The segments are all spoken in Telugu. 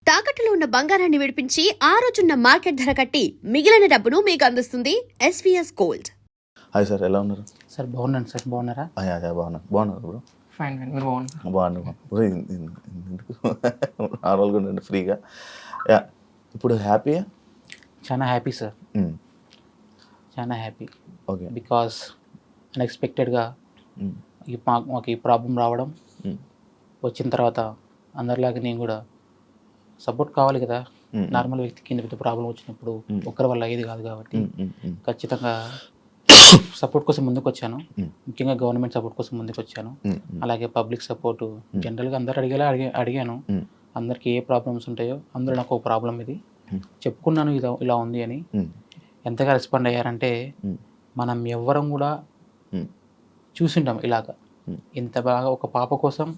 తాకట్టులో ఉన్న బంగారాన్ని విడిపించి ఆ రోజున్న మార్కెట్ ధర కట్టి మిగిలిన డబ్బును మీకు అందిస్తుంది ఎస్వీఎస్ గోల్డ్. హాయ్ సార్, ఎలా ఉన్నారు? సార్ బాగున్నాను సార్, బాగున్నారా? అదే బాగున్నారు బ్రో. ఫైన్ ఫైన్, మీరు బాగున్నారు? బాగున్నాను బ్రో. ఎందుకు నార్మల్గా ఉండండి, ఫ్రీగా. యా, ఇప్పుడు హ్యాపీయా? చాలా హ్యాపీ సార్, చాలా హ్యాపీ. ఓకే. బికాస్ అన్ఎక్స్పెక్టెడ్గా మాకు ఈ ప్రాబ్లం రావడం, వచ్చిన తర్వాత అందరిలాగా నేను కూడా సపోర్ట్ కావాలి కదా. నార్మల్ వ్యక్తికి ఇంత పెద్ద ప్రాబ్లం వచ్చినప్పుడు ఒక్కరి వల్ల అయ్యేది కాదు కాబట్టి ఖచ్చితంగా సపోర్ట్ కోసం ముందుకు వచ్చాను. ముఖ్యంగా గవర్నమెంట్ సపోర్ట్ కోసం ముందుకు వచ్చాను. అలాగే పబ్లిక్ సపోర్టు జనరల్గా అందరు అడిగాను. అందరికీ ఏ ప్రాబ్లమ్స్ ఉంటాయో అందరూ నాకు ఒక ప్రాబ్లం ఇది చెప్పుకున్నాను, ఇలా ఉంది అని. ఎంతగా రెస్పాండ్ అయ్యారంటే మనం ఎవ్వరం కూడా చూసింటాం ఇలాగా. ఇంత బాగా ఒక పాప కోసం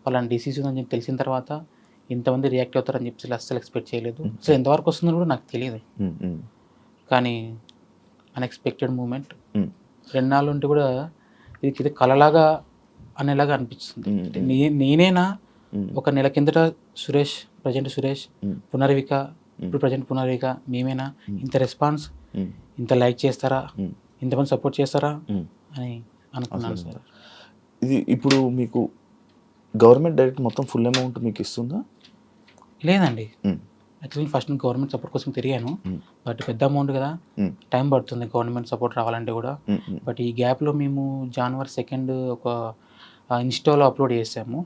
వాళ్ళని డిసీజ్ ఉందని చెప్పి తెలిసిన తర్వాత ఇంతమంది రియాక్ట్ అవుతారని చెప్పి అస్సలు ఎక్స్పెక్ట్ చేయలేదు. అసలు ఎంతవరకు వస్తుందో కూడా నాకు తెలియదు. కానీ అన్ఎక్స్పెక్టెడ్ మూమెంట్ 2 నాళ్ళు ఉంటే కూడా ఇది కలలాగా అనేలాగా అనిపిస్తుంది. నేనేనా ఒక నెల కిందట ప్రజెంట్ సురేష్, పునర్విక, ఇప్పుడు ప్రజెంట్ పునర్విక, మేమేనా ఇంత రెస్పాన్స్, ఇంత లైక్ చేస్తారా, ఇంతమంది సపోర్ట్ చేస్తారా అని అనుకున్నాను సార్. ఇది ఇప్పుడు మీకు గవర్నమెంట్ డైరెక్ట్ మొత్తం ఫుల్ అమౌంట్ మీకు ఇస్తుందా? లేదండి, యాక్చువల్లీ ఫస్ట్ గవర్నమెంట్ సపోర్ట్ కోసం తిరిగాను. బట్ పెద్ద అమౌంట్ కదా, టైం పడుతుంది గవర్నమెంట్ సపోర్ట్ రావాలంటే కూడా. బట్ ఈ గ్యాప్లో మేము January 2 ఒక ఇన్స్టాలో అప్లోడ్ చేసాము.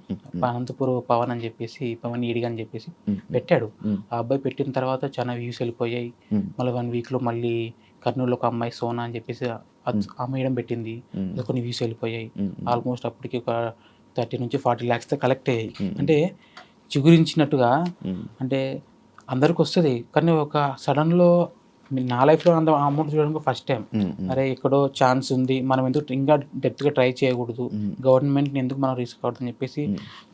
అనంతపూర్ పవన్ అని చెప్పేసి, పవన్ ఈడిగా అని చెప్పేసి పెట్టాడు. ఆ అబ్బాయి పెట్టిన తర్వాత చాలా వ్యూస్ వెళ్ళిపోయాయి. మళ్ళీ 1 వీక్లో మళ్ళీ కర్నూలులో ఒక అమ్మాయి సోనా అని చెప్పేసి ఆ మేడం పెట్టింది, కొన్ని వ్యూస్ వెళ్ళిపోయాయి. ఆల్మోస్ట్ అప్పటికి ఒక 30 నుంచి 40 lakhs కలెక్ట్ అయ్యాయి. అంటే చిగురించినట్టుగా, అంటే అందరికి వస్తుంది కానీ ఒక సడన్లో నా లైఫ్లో అంత అమౌంట్ చూడడానికి ఫస్ట్ టైం. అరే ఎక్కడో ఛాన్స్ ఉంది, మనం ఎందుకు ఇంకా డెప్త్గా ట్రై చేయకూడదు, గవర్నమెంట్ని ఎందుకు మనం రిస్క్ అవుతుందని చెప్పేసి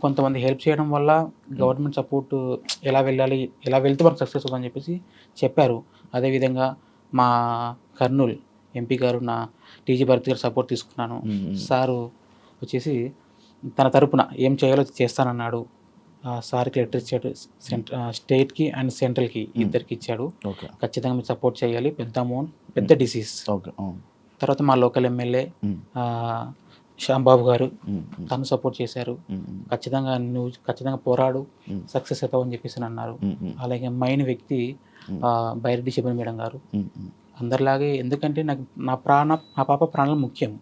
కొంతమంది హెల్ప్ చేయడం వల్ల గవర్నమెంట్ సపోర్ట్ ఎలా వెళ్ళాలి, ఎలా వెళ్తే మనకు సక్సెస్ అవుతుందని చెప్పేసి చెప్పారు. అదేవిధంగా మా కర్నూలు ఎంపీ గారు, నా టీజీ భరత్ గారు సపోర్ట్ తీసుకున్నాను. సారు వచ్చేసి తన తరపున ఏం చేయాలో చేస్తానన్నాడు. సార్కి లెటర్ ఇచ్చాడు, స్టేట్కి అండ్ సెంట్రల్కి ఇద్దరికి ఇచ్చాడు. ఖచ్చితంగా మీరు సపోర్ట్ చేయాలి, పెద్ద అమౌంట్, పెద్ద డిసీజ్. తర్వాత మా లోకల్ ఎమ్మెల్యే శ్యాంబాబు గారు తను సపోర్ట్ చేశారు. ఖచ్చితంగా పోరాడు, సక్సెస్ అవుతావు అని చెప్పేసి అన్నారు. అలాగే మైన్ వ్యక్తి బైరెడ్డి శిబన్ మేడం గారు అందరిలాగే, ఎందుకంటే నాకు నా పాప ప్రాణాలు ముఖ్యం.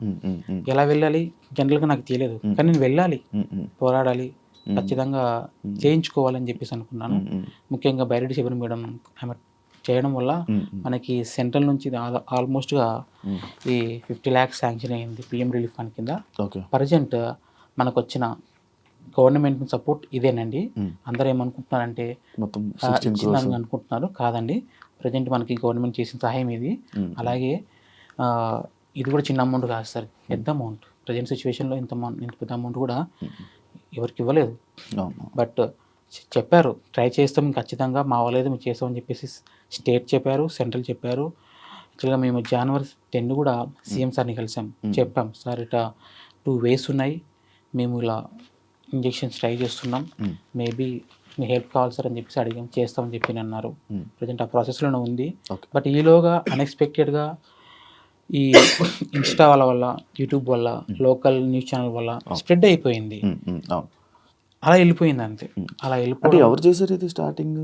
ఎలా వెళ్ళాలి జనరల్గా నాకు తెలియదు, కానీ నేను వెళ్ళాలి, పోరాడాలి, ఖచ్చితంగా చేయించుకోవాలని చెప్పేసి అనుకున్నాను. ముఖ్యంగా బైరెడ్డి శిబన్ మేడం ఆమె చేయడం వల్ల మనకి సెంట్రల్ నుంచి ఆల్మోస్ట్గా ఈ 50 lakhs శాంక్షన్ అయింది పిఎం రిలీఫ్ ఫండ్ కింద. ప్రజెంట్ మనకు వచ్చిన గవర్నమెంట్ సపోర్ట్ ఇదేనండి. అందరూ ఏమనుకుంటున్నారంటే ఇచ్చిందని అనుకుంటున్నారు, కాదండి. ప్రజెంట్ మనకి గవర్నమెంట్ చేసిన సహాయం ఇది. అలాగే ఇది కూడా చిన్న అమౌంట్ కాదు సార్, పెద్ద అమౌంట్. ప్రజెంట్ సిచ్యువేషన్లో ఇంత పెద్ద అమౌంట్ కూడా ఎవరికి ఇవ్వలేదు. బట్ చెప్పారు ట్రై చేస్తాం ఖచ్చితంగా, మా వాళ్ళేదో మేము చేస్తామని చెప్పేసి స్టేట్ చెప్పారు, సెంట్రల్ చెప్పారు. యాక్చువల్గా మేము January 10 కూడా సీఎం సార్ని కలిసాం. చెప్పాం, సార్ ఇట్లా 2 ways ఉన్నాయి, మేము ఇలా ఇంజెక్షన్స్ ట్రై చేస్తున్నాం, మేబీ మీ హెల్ప్ కావాలి సార్ అని చెప్పేసి అడిగాం, చేస్తామని చెప్పి అన్నారు. ప్రజెంట్ ఆ ప్రాసెస్లోనే ఉంది. బట్ ఈలోగా అన్ఎక్స్పెక్టెడ్గా ఈ ఇన్స్టా వల్ల, యూట్యూబ్ వల్ల, లోకల్ న్యూస్ ఛానల్ వల్ల స్ప్రెడ్ అయిపోయింది. అలా వెళ్ళిపోయింది అంతే. అలా వెళ్ళిపోయి ఎవరు చేశారు ఇది స్టార్టింగ్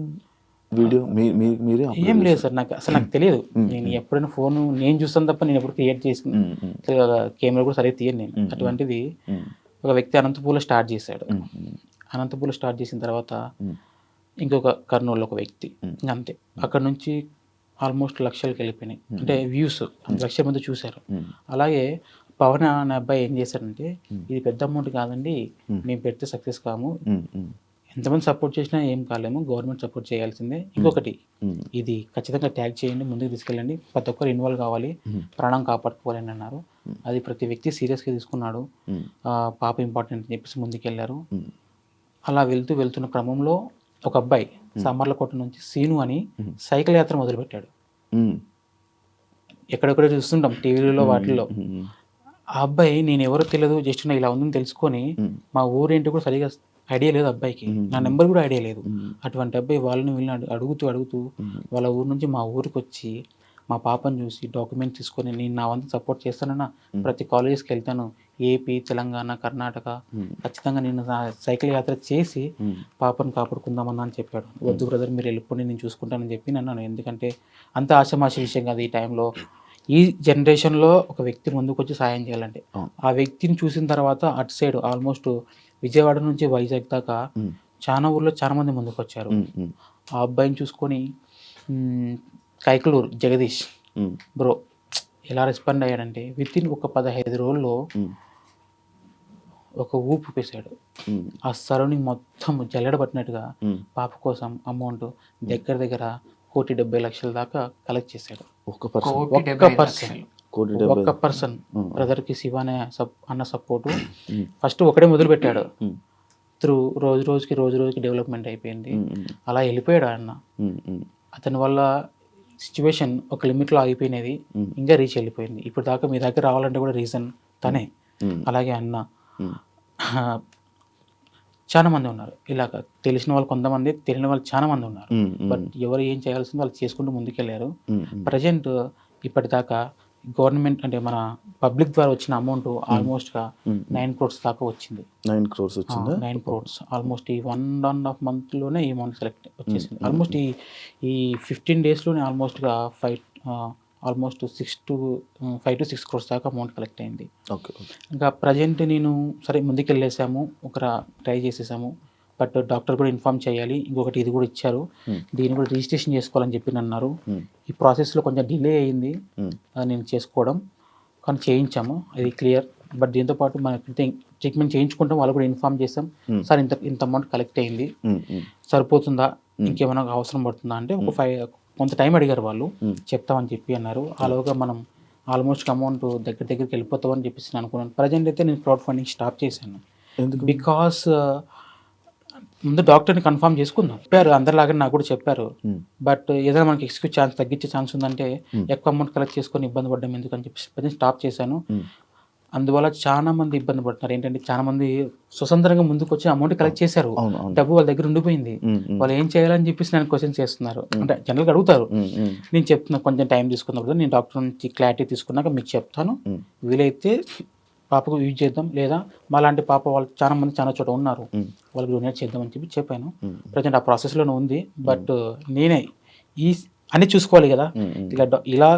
వీడియో? మీరే? ఏం లేదు సార్, నాకు తెలియదు. నేను ఎప్పుడైనా ఫోన్ నేను చూస్తాను తప్ప నేను ఎప్పుడు క్రియేట్ చేసుకుని కెమెరా కూడా సరిగ్గా తీయను నేను. అటువంటిది ఒక వ్యక్తి అనంతపూర్లో స్టార్ట్ చేశాడు. అనంతపూర్లో స్టార్ట్ చేసిన తర్వాత ఇంకొక కర్నూలులో ఒక వ్యక్తి, అంతే. అక్కడ నుంచి ఆల్మోస్ట్ లక్షలకు వెళ్ళిపోయినాయి, అంటే వ్యూస్ 1,00,000 మంది చూశారు. అలాగే పవన్ అనే అబ్బాయి ఏం చేశాడంటే, ఇది పెద్ద అమౌంట్ కాదండి, మేము పెడితే సక్సెస్ కాము, ఎంతమంది సపోర్ట్ చేసినా ఏం కాలేము, గవర్నమెంట్ సపోర్ట్ చేయాల్సిందే. ఇంకొకటి, ఇది ఖచ్చితంగా ట్యాగ్ చేయండి, ముందుకు తీసుకెళ్ళండి, ప్రతి ఒక్కరు ఇన్వాల్వ్ కావాలి, ప్రాణం కాపాడుకోవాలని అన్నారు. అది ప్రతి వ్యక్తి సీరియస్గా తీసుకున్నాడు. పాప ఇంపార్టెంట్ అని చెప్పేసి ముందుకెళ్ళారు. అలా వెళ్తున్న క్రమంలో ఒక అబ్బాయి సామర్లకోట నుంచి సీను అని సైకిల్ యాత్ర మొదలుపెట్టాడు. ఎక్కడెక్కడ చూస్తుంటాం టీవీలో వాటిల్లో. ఆ అబ్బాయి నేను ఎవరో తెలియదు, జస్ట్ ఇలా ఉందని తెలుసుకొని మా ఊరేంటి కూడా సరిగా ఐడియా లేదు అబ్బాయికి, నా నెంబర్ కూడా ఐడియా లేదు. అటువంటి అబ్బాయి వాళ్ళని వీళ్ళని అడుగుతూ వాళ్ళ ఊరు నుంచి మా ఊరికి వచ్చి మా పాపను చూసి డాక్యుమెంట్స్ తీసుకొని నేను నా వంతు సపోర్ట్ చేస్తానన్నా, ప్రతి కాలేజెస్కి వెళ్తాను, ఏపీ, తెలంగాణ, కర్ణాటక, ఖచ్చితంగా నేను నా సైకిల్ యాత్ర చేసి పాపను కాపాడుకుందామన్నా అని చెప్పాడు. వద్దు బ్రదర్, మీరు వెళ్ళిపోండి, నేను చూసుకుంటానని చెప్పి అన్నాను. ఎందుకంటే అంత ఆషామాషి విషయం కాదు ఈ టైంలో. ఈ జనరేషన్లో ఒక వ్యక్తి ముందుకు వచ్చి సాయం చేయాలంటే, ఆ వ్యక్తిని చూసిన తర్వాత అటు సైడ్ ఆల్మోస్ట్ విజయవాడ నుంచి వైజాగ్ దాకా చాలా ఊర్లో చాలా మంది ముందుకు వచ్చారు. ఆ అబ్బాయిని చూసుకొని కైకలూరు జగదీష్ బ్రో ఎలా రెస్పాండ్ అయ్యాడంటే విత్ ఇన్ ఒక 15 రోజుల్లో ఒక ఊపు పేశాడు. ఆ సరౌండింగ్ మొత్తం జల్లెడ పట్టినట్టుగా పాప కోసం అమౌంట్ దగ్గర దగ్గర 1,70,00,000 దాకా కలెక్ట్ చేశాడు. ఒక్క పర్సన్ బ్రదర్కి శివ అన్న సపోర్టు ఫస్ట్ ఒకటే మొదలు పెట్టాడు. త్రూ రోజు రోజుకి డెవలప్మెంట్ అయిపోయింది. అలా వెళ్ళిపోయాడు అన్న. అతని వల్ల సిచ్యువేషన్ ఒక లిమిట్లో ఆగిపోయినది, ఇంకా రీచ్ వెళ్ళిపోయింది. ఇప్పుడు దాకా మీ దగ్గర రావాలంటే కూడా రీజన్ తనే. అలాగే అన్న చాలా మంది ఉన్నారు ఇలాగ, తెలిసిన వాళ్ళు కొంతమంది, తెలియని వాళ్ళు చాలా మంది ఉన్నారు. బట్ ఎవరు ఏం చేయాల్సిందో వాళ్ళు చేసుకుంటూ ముందుకెళ్ళారు. ప్రజెంట్ ఇప్పటిదాకా గవర్నమెంట్ అంటే మన పబ్లిక్ ద్వారా వచ్చిన అమౌంట్ ఆల్మోస్ట్గా 9 crores దాకా వచ్చింది. 9 crores వచ్చిందా? 9 crores ఆల్మోస్ట్ ఈ 1.5 monthలోనే ఈ అమౌంట్ సెలెక్ట్ వచ్చేసింది. ఆల్మోస్ట్ ఈ 15 daysలోనే ఆల్మోస్ట్గా 5 to 6 crores దాకా అమౌంట్ కలెక్ట్ అయింది. ఇంకా ప్రజెంట్ నేను సరే ముందుకెళ్ళేసాము, ట్రై చేసేసాము. బట్ డాక్టర్ కూడా ఇన్ఫార్మ్ చేయాలి, ఇంకొకటి ఇది కూడా ఇచ్చారు, దీన్ని కూడా రిజిస్ట్రేషన్ చేసుకోవాలని చెప్పి అన్నారు. ఈ ప్రాసెస్లో కొంచెం డిలే అయ్యింది నేను చేసుకోవడం, కానీ చేయించాము, అది క్లియర్. బట్ దీంతోపాటు మన ట్రీట్మెంట్ చేయించుకుంటాం, వాళ్ళు కూడా ఇన్ఫార్మ్ చేసాం, సార్ ఇంత అమౌంట్ కలెక్ట్ అయింది, సరిపోతుందా, ఇంకేమైనా అవసరం పడుతుందా అంటే కొంత టైం అడిగారు వాళ్ళు, చెప్తామని చెప్పి అన్నారు. అలాగా మనం ఆల్మోస్ట్ అమౌంట్ దగ్గరికి వెళ్ళిపోతామని చెప్పేసి అనుకున్నాను. ప్రజెంట్ అయితే నేను క్రౌడ్ ఫండింగ్ స్టాప్ చేశాను. బికాస్ ముందు డాక్టర్ని కన్ఫర్మ్ చేసుకుందాం చెప్పారు, అందరిలాగా నాకు కూడా చెప్పారు. బట్ ఏదైనా మనకి ఎక్స్క్యూజ్ తగ్గించే ఛాన్స్ ఉందంటే ఎక్కువ అమౌంట్ కలెక్ట్ చేసుకొని ఇబ్బంది పడ్డం ఎందుకు అని చెప్పి స్టాప్ చేశాను. అందువల్ల చాలా మంది ఇబ్బంది పడుతున్నారు. ఏంటంటే చాలా మంది స్వతంత్రంగా ముందుకు వచ్చి అమౌంట్ కలెక్ట్ చేశారు, డబ్బు వాళ్ళ దగ్గర ఉండిపోయింది, వాళ్ళు ఏం చేయాలని చెప్పేసి నేను క్వశ్చన్ చేస్తున్నారు. అంటే జనరల్గా అడుగుతారు, నేను చెప్తున్నా కొంచెం టైం తీసుకున్నప్పుడు నేను డాక్టర్ నుంచి క్లారిటీ తీసుకున్నాక మీకు చెప్తాను, వీలైతే పాపకు యూజ్ చేద్దాం, లేదా మాలాంటి పాప వాళ్ళు చాలా చోట ఉన్నారు, వాళ్ళకి డొనేట్ చేద్దామని చెప్పాను. ప్రజెంట్ ఆ ప్రాసెస్లోనే ఉంది. బట్ నేనే అన్నీ చూసుకోవాలి కదా, ఇలా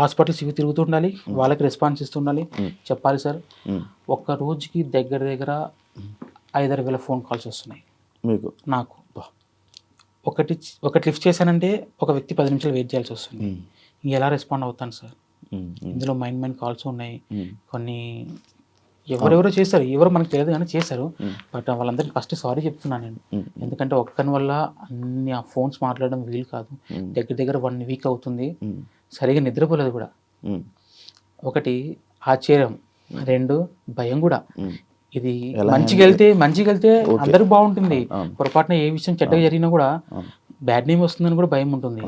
హాస్పిటల్స్ ఇవి తిరుగుతూ ఉండాలి, వాళ్ళకి రెస్పాన్స్ ఇస్తుండాలి, చెప్పాలి సార్. ఒక్క రోజుకి దగ్గర 5,000 ఫోన్ కాల్స్ వస్తున్నాయి మీకు నాకు. ఒకటి లిఫ్ట్ చేశానంటే ఒక వ్యక్తి 10 నిమిషాలు వెయిట్ చేయాల్సి వస్తుంది. ఎలా రెస్పాండ్ అవుతాను సార్? ఇందులో మైండ్ కాల్స్ ఉన్నాయి, కొన్ని ఎవరెవరో చేశారు, ఎవరో మనకు తెలియదు కానీ చేశారు. బట్ వాళ్ళందరికీ ఫస్ట్ సారీ చెప్తున్నాను నేను, ఎందుకంటే ఒక్కని వల్ల అన్ని ఆ ఫోన్స్ మాట్లాడడం వీలు కాదు. దగ్గర 1 week అవుతుంది, సరిగా నిద్రపోలేదు కూడా. ఒకటి ఆశ్చర్యం, 2 భయం కూడా. ఇది మంచిగా వెళ్తే అందరూ బాగుంటుంది, పొరపాటున ఏ విషయం చెడ్డగా జరిగినా కూడా బ్యాడ్ నేమ్ వస్తుందని కూడా భయం ఉంటుంది.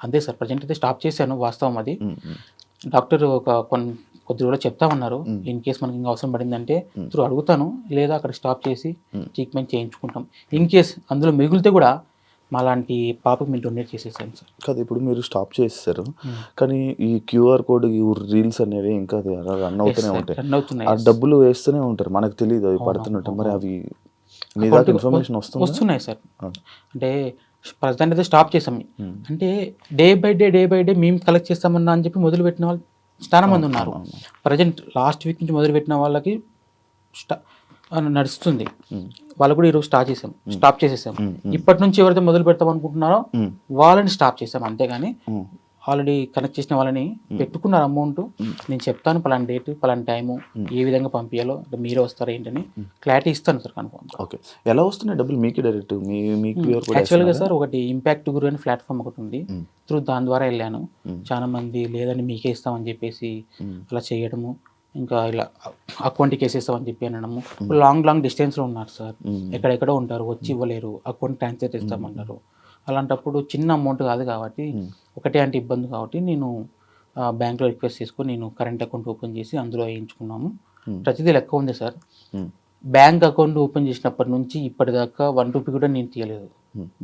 అంతే సార్, ప్రజెంట్ అయితే స్టాప్ చేశాను, వాస్తవం అది. డాక్టర్ కొద్ది రోజులు చెప్తామన్నారు, ఇన్ కేస్ మనకి ఇంకా అవసరం పడిందంటే త్రూ అడుగుతాను, లేదా అక్కడ స్టాప్ చేసి ట్రీట్మెంట్ చేయించుకుంటాం. ఇన్ కేస్ అందులో మిగిలితే కూడా మాలాంటి పాపకు మీరు డొనేట్ చేసేసాను సార్. కాదు, ఇప్పుడు మీరు స్టాప్ చేసేసారు, కానీ ఈ QR కోడ్ ఈ రీల్స్ అనేవి ఇంకా రన్ అవుతూనే ఉంటాయి, ఆ డబ్బులు వేస్తూనే ఉంటారు, మనకు తెలియదు అవి పడుతున్నట్టు. మరి అవి మీ దాకా ఇన్ఫర్మేషన్ వస్తున్నాయి సార్. అంటే ప్రజెంట్ అయితే స్టాప్ చేసాం. అంటే డే బై డే మేము కలెక్ట్ చేస్తామన్నా అని చెప్పి మొదలు పెట్టిన వాళ్ళు చాలా మంది ఉన్నారు. ప్రజెంట్ లాస్ట్ వీక్ నుంచి మొదలుపెట్టిన వాళ్ళకి నడుస్తుంది, వాళ్ళు కూడా ఈరోజు స్టాప్ చేసేసాం. ఇప్పటి నుంచి ఎవరైతే మొదలు పెడతాం అనుకుంటున్నారో వాళ్ళని స్టాప్ చేసాం, అంతేగాని ఆల్రెడీ కనెక్ట్ చేసిన వాళ్ళని పెట్టుకున్నారు అమౌంట్. నేను చెప్తాను పలానా డేట్ పలానా టైము, ఏ విధంగా పంపించాలో, మీరే వస్తారా ఏంటని క్లారిటీ ఇస్తాను సార్ కన్ఫర్మ్. ఓకే, ఎలా వస్తున్నాయి డబ్బులు మీకు డైరెక్ట్? యాక్చువల్గా సార్ ఒకటి ఇంపాక్ట్ గురు అని ప్లాట్ఫామ్ ఒకటి ఉంది, దాని ద్వారా వెళ్ళాను. చాలా మంది లేదని మీకే ఇస్తామని చెప్పేసి అలా చేయడము, ఇంకా ఇలా అకౌంట్కి వేసేస్తామని చెప్పి అనడము. లాంగ్ డిస్టెన్స్లో ఉన్నారు సార్, ఎక్కడెక్కడో ఉంటారు, వచ్చి ఇవ్వలేరు, అకౌంట్ ట్రాన్స్ఫర్ చేస్తామంటారు. అలాంటప్పుడు చిన్న అమౌంట్ కాదు కాబట్టి, ఒకటే అంటే ఇబ్బంది కాబట్టి నేను బ్యాంక్లో రిక్వెస్ట్ చేసుకొని నేను కరెంట్ అకౌంట్ ఓపెన్ చేసి అందులో వేయించుకున్నాము. ప్రతిదీ లెక్క ఉంది సార్. బ్యాంక్ అకౌంట్ ఓపెన్ చేసినప్పటి నుంచి ఇప్పటిదాకా 1 రూపీ కూడా నేను తీయలేదు.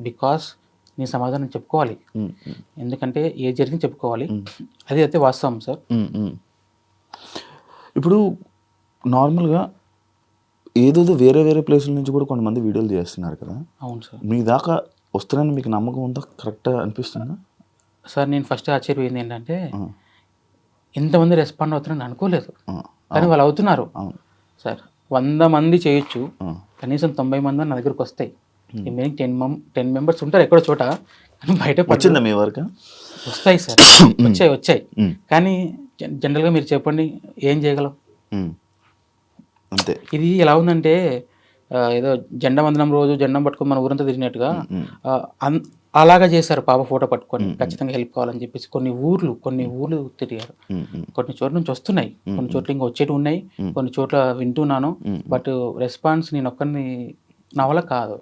బికాస్ నేను సమాధానం చెప్పుకోవాలి, ఎందుకంటే ఏ జరిగింది చెప్పుకోవాలి. అది అయితే వాస్తవం సార్. ఇప్పుడు నార్మల్గా ఏదేదో వేరే వేరే ప్లేసుల నుంచి కూడా కొంతమంది వీడియోలు చేస్తున్నారు కదా, అవును సార్. మీ దాకా వస్తున్నాయని మీకు నమ్మకం ఉందా? కరెక్ట్గా అనిపిస్తుందా? సార్ నేను ఫస్ట్ ఆశ్చర్యపోయింది ఏంటంటే ఇంతమంది రెస్పాండ్ అవుతున్నారని అనుకోలేదు, కానీ వాళ్ళు అవుతున్నారు సార్. 100 మంది చేయొచ్చు, కనీసం 90 మంది నా దగ్గరకు వస్తాయి. రిమైనింగ్ 10 మెంబర్స్ ఉంటారు ఎక్కడో చోట, కానీ బయట వచ్చిందా మీ వరకు? వస్తాయి సార్, వచ్చాయి. కానీ జనరల్గా మీరు చెప్పండి ఏం చేయగలం? అంతే. ఇది ఎలా ఉందంటే ఏదో జెండా వందనం రోజు జెండా పట్టుకొని మన ఊరంతా తిరిగినట్టుగా అలాగా చేశారు. పాప ఫోటో పట్టుకొని ఖచ్చితంగా హెల్ప్ కావాలని చెప్పేసి కొన్ని ఊర్లు తిరిగారు. కొన్ని చోట్ల నుంచి వస్తున్నాయి, కొన్ని చోట్ల ఇంకా వచ్చేటి ఉన్నాయి, కొన్ని చోట్ల వింటున్నాను. బట్ రెస్పాన్స్ నేను ఒక్కరిని నా వల్ల కాదు.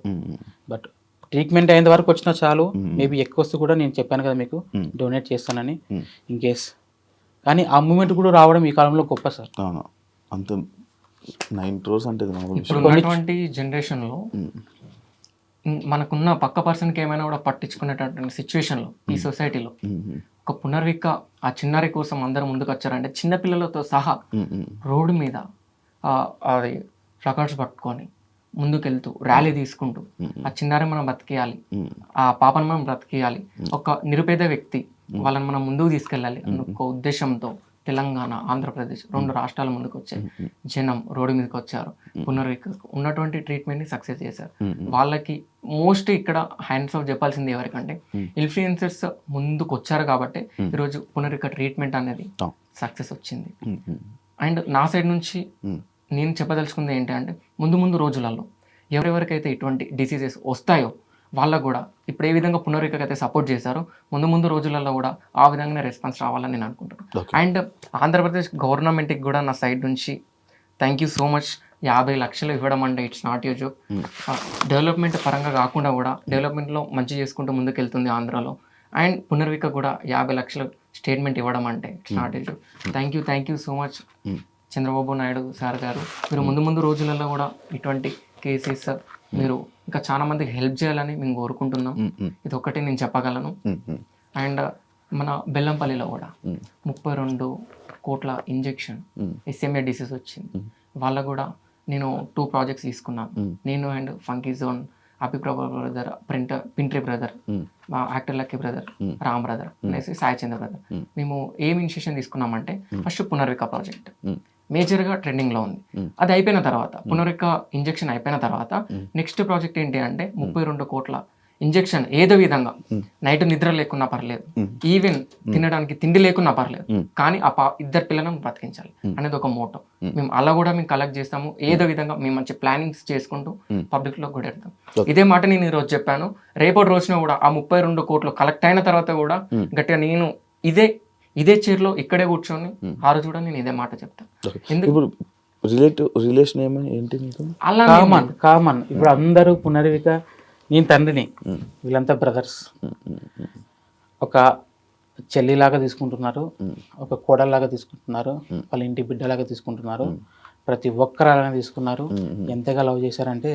బట్ ట్రీట్మెంట్ అయిన వరకు వచ్చినా చాలు. మేబీ ఎక్కువ వస్తే కూడా నేను చెప్పాను కదా మీకు డొనేట్ చేస్తానని ఇన్ కేస్. కానీ ఆ మూమెంట్ కూడా రావడం ఈ కాలంలో గొప్ప సార్. అంత 9 crores అంటే ఇప్పుడు ఉన్నటువంటి జనరేషన్లో మనకున్న పక్క పర్సన్కి ఏమైనా కూడా పట్టించుకునేటటువంటి సిచ్యువేషన్లో ఈ సొసైటీలో ఒక పునర్విక ఆ చిన్నారి కోసం అందరూ ముందుకు వచ్చారంటే చిన్నపిల్లలతో సహా రోడ్డు మీద అది ప్లకార్డ్స్ పట్టుకొని ముందుకెళ్తూ ర్యాలీ తీసుకుంటూ ఆ చిన్నారి మనం బ్రతికేయాలి, ఆ పాపను మనం బ్రతికేయాలి, ఒక నిరుపేద వ్యక్తి వాళ్ళని మనం ముందుకు తీసుకెళ్ళాలి అన్న ఒక ఉద్దేశంతో తెలంగాణ, ఆంధ్రప్రదేశ్ 2 రాష్ట్రాల ముందుకు వచ్చాయి. జనం రోడ్డు మీదకి వచ్చారు, పునర్విక ఉన్నటువంటి ట్రీట్మెంట్ని సక్సెస్ చేశారు. వాళ్ళకి మోస్ట్ ఇక్కడ హ్యాండ్స్ ఆఫ్ చెప్పాల్సింది ఎవరికంటే ఇన్ఫ్లుయెన్సర్స్ ముందుకు వచ్చారు కాబట్టి ఈరోజు పునర్విక ట్రీట్మెంట్ అనేది సక్సెస్ వచ్చింది. అండ్ నా సైడ్ నుంచి నేను చెప్పదలుచుకుంది ఏంటంటే ముందు రోజులలో ఎవరెవరికైతే ఇటువంటి డిసీజెస్ వస్తాయో వాళ్ళకు కూడా ఇప్పుడు ఏ విధంగా పునర్వికకి అయితే సపోర్ట్ చేశారో ముందు రోజులలో కూడా ఆ విధంగానే రెస్పాన్స్ రావాలని నేను అనుకుంటున్నాను. అండ్ ఆంధ్రప్రదేశ్ గవర్నమెంట్కి కూడా నా సైడ్ నుంచి థ్యాంక్ యూ సో మచ్. 50 లక్షలు ఇవ్వడం అంటే it's not you joke. Development పరంగా కాకుండా కూడా డెవలప్మెంట్లో మంచి చేసుకుంటూ ముందుకెళ్తుంది ఆంధ్రాలో. అండ్ పునర్విక కూడా 50 లక్షలు స్టేట్మెంట్ ఇవ్వడం అంటే it's not you joke. Thank you so much Chandrababu Naidu sir గారు. మీరు ముందు రోజులలో కూడా ఇటువంటి కేసెస్ మీరు ఇంకా చాలా మందికి హెల్ప్ చేయాలని మేము కోరుకుంటున్నాం. ఇది ఒక్కటి నేను చెప్పగలను. అండ్ మన బెల్లంపల్లిలో కూడా 32 కోట్ల ఇంజెక్షన్ SMA డిసీజ్ వచ్చింది. వాళ్ళకు కూడా నేను 2 ప్రాజెక్ట్స్ తీసుకున్నాను. నేను and funky zone, Abhiprabha brother, పింట్రీ బ్రదర్, మా actor Lucky brother, Ram brother అనేసి సాయి చంద్ర బ్రదర్. మేము ఏం ఇనిషియేషన్ తీసుకున్నామంటే ఫస్ట్ పునర్విక ప్రాజెక్ట్ మేజర్గా ట్రెండింగ్లో ఉంది. అది అయిపోయిన తర్వాత పునర్విక ఇంజెక్షన్ అయిపోయిన తర్వాత నెక్స్ట్ ప్రాజెక్ట్ ఏంటి అంటే 32 కోట్ల ఇంజెక్షన్ ఏదో విధంగా నైట్ నిద్ర లేకున్నా పర్లేదు, ఈవెన్ తినడానికి తిండి లేకున్నా పర్లేదు, కానీ ఆ 2 పిల్లలను బ్రతికించాలి అనేది ఒక మోటో. మేము అలా కూడా మేము కలెక్ట్ చేస్తాము. ఏదో విధంగా మేము మంచి ప్లానింగ్స్ చేసుకుంటూ పబ్లిక్ లో కూడా వెళ్తాం. ఇదే మాట నేను ఈరోజు చెప్పాను. రేపటి రోజున కూడా ఆ 32 కోట్లు కలెక్ట్ అయిన తర్వాత కూడా గట్టిగా నేను ఇదే చైర్లో ఇక్కడే కూర్చొని ఆ రోజు కూడా నేను ఇదే మాట చెప్తాను. రిలేషన్ ఏంటి అలా కామన్. ఇప్పుడు అందరూ పునర్విక, నేను తండ్రిని, వీళ్ళంతా బ్రదర్స్. ఒక చెల్లిలాగా తీసుకుంటున్నారు, ఒక కోడల్లాగా తీసుకుంటున్నారు, వాళ్ళ ఇంటి బిడ్డలాగా తీసుకుంటున్నారు. ప్రతి ఒక్కరు అలానే తీసుకున్నారు. ఎంతగా లవ్ చేశారంటే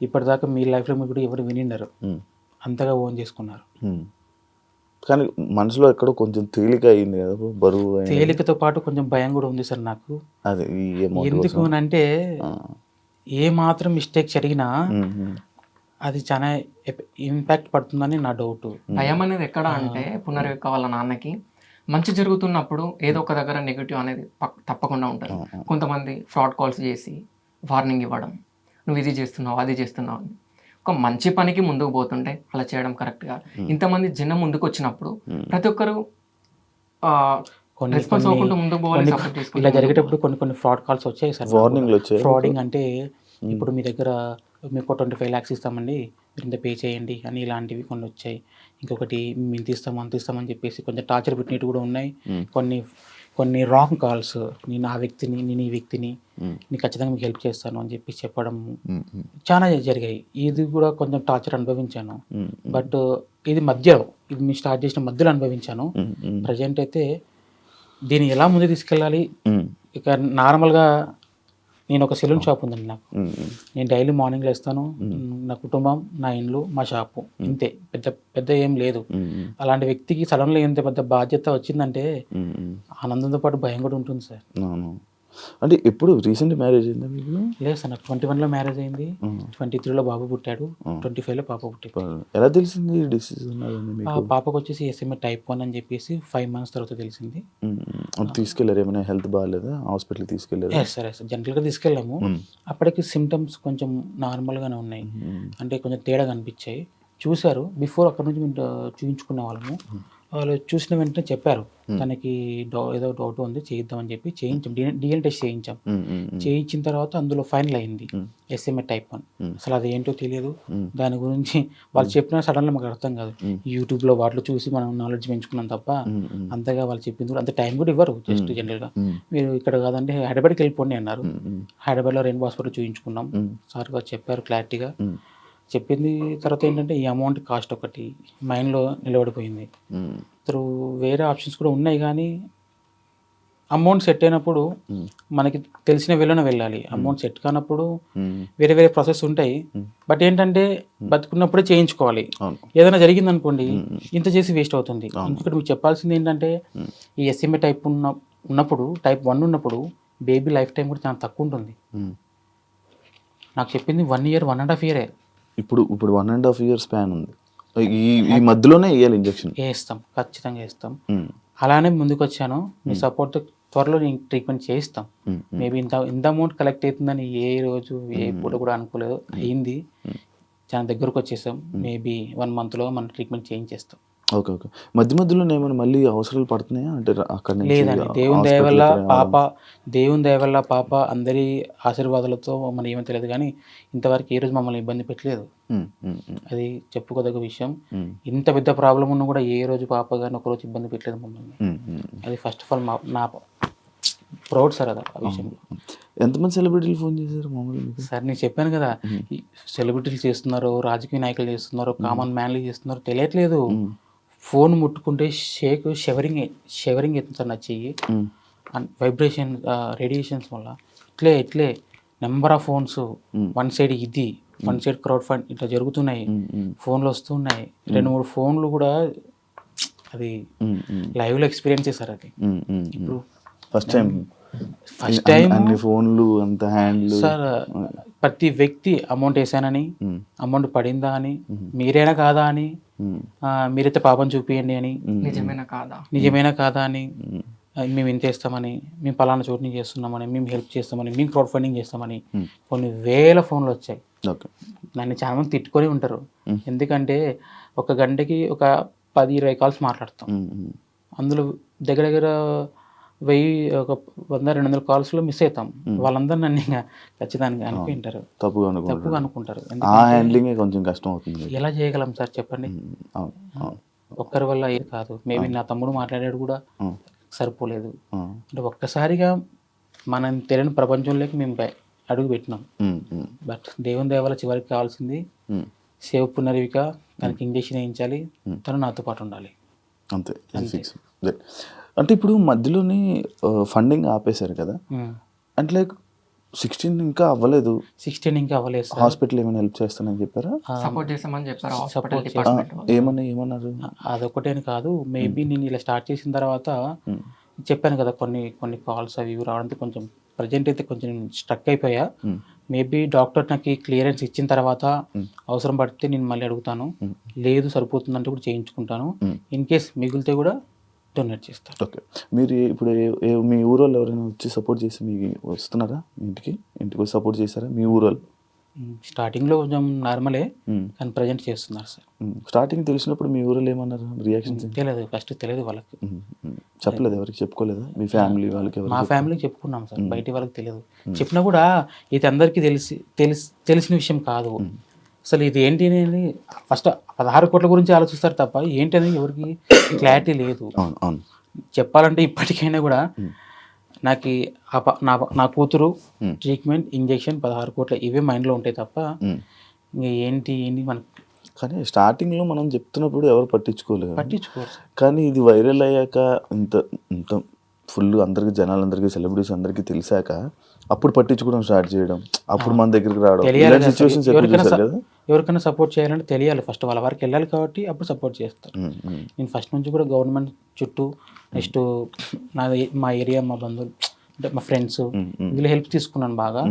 ఇప్పటిదాకా మీ లైఫ్లో మీరు కూడా ఎవరు వినిండరు, అంతగా ఓన్ చేసుకున్నారు. కానీ మనసులో ఎక్కడో కొంచెం తేలిక అయింది కదా, బరువు. తేలికతో పాటు కొంచెం భయం కూడా ఉంది సార్ నాకు. అదే ఎందుకు అంటే ఏ మాత్రం మిస్టేక్ జరిగినా అది చాలా ఇంపాక్ట్ పడుతుందని నా డౌట్. భయం అనేది ఎక్కడ అంటే పునర్విక వాళ్ళ నాన్నకి మంచి జరుగుతున్నప్పుడు ఏదో ఒక దగ్గర నెగిటివ్ అనేది తప్పకుండా ఉంటుంది. కొంతమంది ఫ్రాడ్ కాల్స్ చేసి వార్నింగ్ ఇవ్వడం, నువ్వు ఇది చేస్తున్నావు అది చేస్తున్నావు అని. ఒక మంచి పనికి ముందుకు పోతుంటే అలా చేయడం కరెక్ట్ గా. ఇంతమంది జనం ముందుకు వచ్చినప్పుడు ప్రతి ఒక్కరు రెస్పాన్స్ అవ్వకుండా ముందుకు పోవాలి. ఇలా జరిగేటప్పుడు కొన్ని ఫ్రాడ్ కాల్స్ వచ్చాయి సార్. వార్నింగ్లు వచ్చాయి. ఫ్రాడింగ్ అంటే ఇప్పుడు మీ దగ్గర మీకు 25 lakhs ఇస్తామండి, మీరు ఇంత పే చేయండి అని ఇలాంటివి కొన్ని వచ్చాయి. ఇంకొకటి మేము తీస్తామని చెప్పేసి కొంచెం టార్చర్ పెట్టినట్టు కూడా ఉన్నాయి. కొన్ని రాంగ్ కాల్స్, నేను ఆ వ్యక్తిని, నేను ఈ వ్యక్తిని, నేను ఖచ్చితంగా మీకు హెల్ప్ చేస్తాను అని చెప్పి చెప్పడం చాలా జరిగాయి. ఇది కూడా కొంచెం టార్చర్ అనుభవించాను. బట్ ఇది మేము స్టార్ట్ చేసిన మధ్యలో అనుభవించాను. ప్రజెంట్ అయితే దీన్ని ఎలా ముందు తీసుకెళ్ళాలి, ఇక నార్మల్గా నేను ఒక సెలూన్ షాప్ ఉందండి నాకు. నేను డైలీ మార్నింగ్ లేస్తాను, నా కుటుంబం, నా ఇండ్లు, మా షాపు, ఇంతే. పెద్ద పెద్ద ఏం లేదు. అలాంటి వ్యక్తికి సడన్గా ఎంత పెద్ద బాధ్యత వచ్చిందంటే ఆనందంతో పాటు భయం కూడా ఉంటుంది సార్. అంటే ఎప్పుడు రీసెంట్ మ్యారేజ్ అయిందా మీకు? లేదు సార్, నాకు 21లో మ్యారేజ్ అయింది, 23లో బాబు పుట్టాడు, 25లో పాప పుట్టింది. ఎలా తెలిసింది డిసీజన్? ఆ పాపకు వచ్చేసి SMA type 1 అని చెప్పేసి 5 months తర్వాత తెలిసింది. తీసుకెళ్ళారు? ఏమైనా హెల్త్ బాగాలేదా? హాస్పిటల్కి తీసుకెళ్ళారు? సరే సార్, జనరల్గా తీసుకెళ్ళాము. అప్పటికి సిమ్టమ్స్ కొంచెం నార్మల్గానే ఉన్నాయి, అంటే కొంచెం తేడా కనిపించాయి. చూశారు, బిఫోర్ అక్కడ నుంచి మేము చూపించుకునే వాళ్ళము. వాళ్ళు చూసిన వెంటనే చెప్పారు తనకి ఏదో డౌట్ ఉంది, చేయిద్దామని చెప్పి చేయించాం. DNA టెస్ట్ చేయించాం. చేయించిన తర్వాత అందులో ఫైనల్ అయింది SMA type 1. అసలు అది ఏంటో తెలియదు, దాని గురించి వాళ్ళు చెప్పినా సడన్గా మాకు అర్థం కాదు. యూట్యూబ్లో వాటిలో చూసి మనం నాలెడ్జ్ పెంచుకున్నాం తప్ప అంతగా వాళ్ళు చెప్పింది కూడా అంత టైం కూడా ఇవ్వరు. జస్ట్ జనరల్గా మీరు ఇక్కడ కాదంటే హైదరాబాద్కి వెళ్ళిపోండి అన్నారు. హైదరాబాద్లో రెయిన్బో హాస్పిటల్ చూయించుకున్నాం. సార్ గారు చెప్పారు క్లారిటీగా. చెప్పింది తర్వాత ఏంటంటే ఈ అమౌంట్ కాస్ట్ ఒకటి మైండ్లో నిలబడిపోయింది. త్రూ వేరే ఆప్షన్స్ కూడా ఉన్నాయి, కానీ అమౌంట్ సెట్ అయినప్పుడు మనకి తెలిసిన వేలోనే వెళ్ళాలి. అమౌంట్ సెట్ కానప్పుడు వేరే వేరే ప్రాసెస్ ఉంటాయి. బట్ ఏంటంటే బతుకున్నప్పుడే చేయించుకోవాలి. ఏదైనా జరిగింది అనుకోండి, ఇంత చేసి వేస్ట్ అవుతుంది. ఇంకొకటి మీకు చెప్పాల్సింది ఏంటంటే ఈ SMA type ఉన్నప్పుడు, type 1 ఉన్నప్పుడు బేబీ లైఫ్ టైం కూడా చాలా తక్కువ ఉంటుంది. నాకు చెప్పింది 1 year 1.5 year. ఇప్పుడు 1.5 year స్పాన్ ఉంది. ఈ మధ్యలోనే వేయాలి ఇంజెక్షన్? వేస్తాం, ఖచ్చితంగా వేస్తాం. అలానే ముందుకు వచ్చాను. మీ సపోర్ట్ త్వరలో నేను ట్రీట్మెంట్ చేయిస్తాం. మేబీ ఇంత అమౌంట్ కలెక్ట్ అవుతుందని ఏ రోజు ఏ పూట కూడా అనుకోలేదు. అయింది, చాలా దగ్గరకు వచ్చేసాం. మేబీ 1 monthలో మనం ట్రీట్మెంట్ చేయించేస్తాం. ఓకే. మధ్య మధ్యలో ఏమైనా మళ్ళీ అవసరాలు పడుతున్నాయా? అంటే అక్కడ లేదండి, దేవుని దయ వల్ల పాప అందరి ఆశీర్వాదాలతో మనం ఏమీ తెలియదు, కానీ ఇంతవరకు ఏ రోజు మమ్మల్ని ఇబ్బంది పెట్టలేదు. అది చెప్పుకోదగ్గ విషయం. ఇంత పెద్ద ప్రాబ్లం ఉన్నా కూడా ఏ రోజు పాప కానీ ఒకరోజు ఇబ్బంది పెట్టలేదు మమ్మల్ని. అది ఫస్ట్ ఆఫ్ ఆల్ నా ప్రౌడ్ సార్ అది ఆ విషయంలో. ఎంతమంది సెలబ్రిటీలు ఫోన్ చేశారు మామూలుగా? సార్ నేను చెప్పాను కదా, సెలబ్రిటీలు చేస్తున్నారు, రాజకీయ నాయకులు చేస్తున్నారు, కామన్ మ్యాన్లు చేస్తున్నారు, తెలియట్లేదు. ఫోన్ ముట్టుకుంటే షెవరింగ్ అవుతుంది సార్ నా చెయ్యి. వైబ్రేషన్ రేడియేషన్స్ వల్ల ఇట్లే number of phones, one side ఇది, వన్ సైడ్ క్రౌడ్ ఫండ్ ఇట్లా జరుగుతున్నాయి. ఫోన్లు వస్తున్నాయి, 2-3 ఫోన్లు కూడా. అది లైవ్లో ఎక్స్పీరియన్స్ చేశారు. అది ఇప్పుడు ఫస్ట్ టైం అన్ని ఫోన్లు అంత హ్యాండ్లు. సార్ ప్రతి వ్యక్తి అమౌంట్ వేసానని, అమౌంట్ పడిందా అని, మీరేనా కాదా అని, మీరైతే పాపం చూపియండి అని, నిజమేనా కాదా అని, మేము ఇంత వేస్తామని, మేము పలానా చోటు నుంచి చేస్తున్నామని, మేము హెల్ప్ చేస్తామని, మేము క్రౌడ్ ఫండింగ్ చేస్తామని కొన్ని వేల ఫోన్లు వచ్చాయి. నన్ను చాలా మంది తిట్టుకొని ఉంటారు. ఎందుకంటే ఒక గంటకి ఒక 10-20 కాల్స్ మాట్లాడతాం. అందులో దగ్గర 100-200 కాల్స్లో మిస్ అవుతాం. వాళ్ళందరూ నన్ను ఇంకా ఖచ్చితంగా అనుకుంటారు, తప్పుగా అనుకుంటారు. కొంచెం కష్టం అవుతుంది. ఎలా చేయగలం సార్ చెప్పండి? ఒక్కరి వల్ల ఏది కాదు. మేబీ నా తమ్ముడు మాట్లాడాడు కూడా సరిపోలేదు. అంటే ఒక్కసారిగా మనం తెలియని ప్రపంచంలోకి మేము అడుగు పెట్టినాం. బట్ దేవుని దయ వల్ల చివరికి కావాల్సింది సేవ పునర్విక, తనకి ఇంజక్షన్ వేయించాలి, తను నాతో పాటు ఉండాలి, అంతే. అంటే ఇప్పుడు మధ్యలోనే ఫండింగ్ ఆపేశారు కదా, అంటే లైక్ 16 ఇంకా అవ్వలేదు. హాస్పిటల్ ఏమైనా హెల్ప్ చేస్తానని చెప్పారా? సపోర్ట్ చేస్తామని చెప్పారు. ఏమన్నారు? అదొకటేని కాదు, మేబీ నేను ఇలా స్టార్ట్ చేసిన తర్వాత చెప్పాను కదా, కొన్ని కాల్స్ అవి రావడానికి కొంచెం ప్రజెంట్ అయితే కొంచెం స్ట్రక్ అయిపోయా. మేబీ డాక్టర్ నాకు క్లియరెన్స్ ఇచ్చిన తర్వాత అవసరం పడితే నేను మళ్ళీ అడుగుతాను, లేదు సరిపోతుందంటే కూడా చేయించుకుంటాను. ఇన్ కేస్ మిగిలితే కూడా డొనేట్ చేస్తారు. ఓకే. మీరు ఇప్పుడు మీ ఊరోళ్ళు ఎవరైనా వచ్చి సపోర్ట్ చేసి మీకు వస్తున్నారా? ఇంటికి వచ్చి సపోర్ట్ చేస్తారా మీ ఊరోళ్ళు? స్టార్టింగ్లో కొంచెం నార్మలే, కానీ ప్రజెంట్ చేస్తున్నారు సార్. స్టార్టింగ్ తెలిసినప్పుడు మీ ఊరోళ్ళు ఏమన్నారు? రియాక్షన్స్ తెలియదు, ఫస్ట్ తెలియదు వాళ్ళకి. చెప్పలేదు? ఎవరికి చెప్పుకోలేదా? మీ ఫ్యామిలీ వాళ్ళకి? మా ఫ్యామిలీకి చెప్పుకున్నాం సార్, బయట వాళ్ళకి తెలియదు. చెప్పినా కూడా ఇది అందరికీ తెలిసిన విషయం కాదు. అసలు ఇది ఏంటి అనేది ఫస్ట్ 16 కోట్ల గురించి ఆలోచిస్తారు తప్ప ఏంటి అనేది ఎవరికి క్లారిటీ లేదు. చెప్పాలంటే ఇప్పటికైనా కూడా నాకు నా కూతురు ట్రీట్మెంట్, ఇంజెక్షన్, 16 కోట్ల ఇవే మైండ్లో ఉంటాయి తప్ప ఇంకా ఏంటి మనకి. కానీ స్టార్టింగ్లో మనం చెప్తున్నప్పుడు ఎవరు పట్టించుకోరు. కానీ ఇది వైరల్ అయ్యాక ఇంత ఫుల్ అందరికి జనాలందరికీ సెలబ్రిటీస్ అందరికీ తెలిసాక అప్పుడు పట్టించుకోవడం స్టార్ట్ చేయడం, అప్పుడు మన దగ్గరికి రావడం, తెలియాలి ఇలాంటి కదా సిచ్యువేషన్స్ సార్. ఎక్కువ ఎవరికైనా చూసారు కదా. ఎవరికైనా సపోర్ట్ చేయాలంటే తెలియాలి ఫస్ట్, వాళ్ళ వారికి వెళ్ళాలి కాబట్టి అప్పుడు సపోర్ట్ చేస్తారు. నేను ఫస్ట్ నుంచి కూడా గవర్నమెంట్ చుట్టూ నెక్స్ట్ మా ఏరియా, మా బంధువులు అంటే మా ఫ్రెండ్స్ వీళ్ళు హెల్ప్ తీసుకున్నాను బాగా.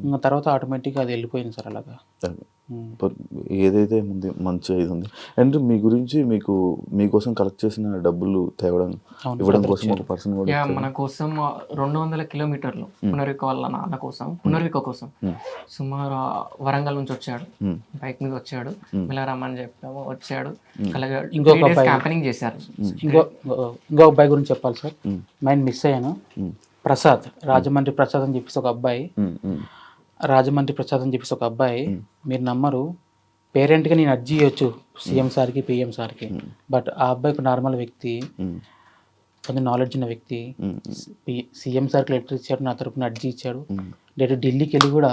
ఇంకా తర్వాత ఆటోమేటిక్గా అది వెళ్ళిపోయింది సార్ అలాగా. ఏదైతే ఉంది మంచి ఇది ఉంది. అండ్ మీ గురించి మీకోసం కలెక్ట్ చేసిన డబ్బులు తేవడం ఇవ్వడం కోసం ఒక పర్సన్ కూడా యా, మన కోసం 200 కిలోమీటర్లు పునర్విక వాళ్ళ నాన్న కోసం, పునర్విక కోసం సుమారు వరంగల్ నుంచి వచ్చాడు, బైక్ మీద వచ్చాడు, మిలారామని చెప్పాము, వచ్చాడు. ఇంకొక అబ్బాయి క్యాంపెనింగ్ చేశారు. ఇంకో అబ్బాయి గురించి చెప్పాలి సార్, మైండ్ మిస్ అయ్యాను. ప్రసాద్, రాజమండ్రి ప్రసాద్ అని చెప్పేసి ఒక అబ్బాయి, మీరు నమ్మరు, పేరెంట్గా నేను అర్జీ ఇవ్వచ్చు సీఎం సార్కి, పిఎం సార్కి, బట్ ఆ అబ్బాయి ఒక నార్మల్ వ్యక్తి, కొంచెం నాలెడ్జ్ ఉన్న వ్యక్తి. సీఎం సార్కి లెటర్ ఇచ్చాడు, నా తరపున అర్జీ ఇచ్చాడు, డైరెక్ట్ ఢిల్లీకి వెళ్ళి కూడా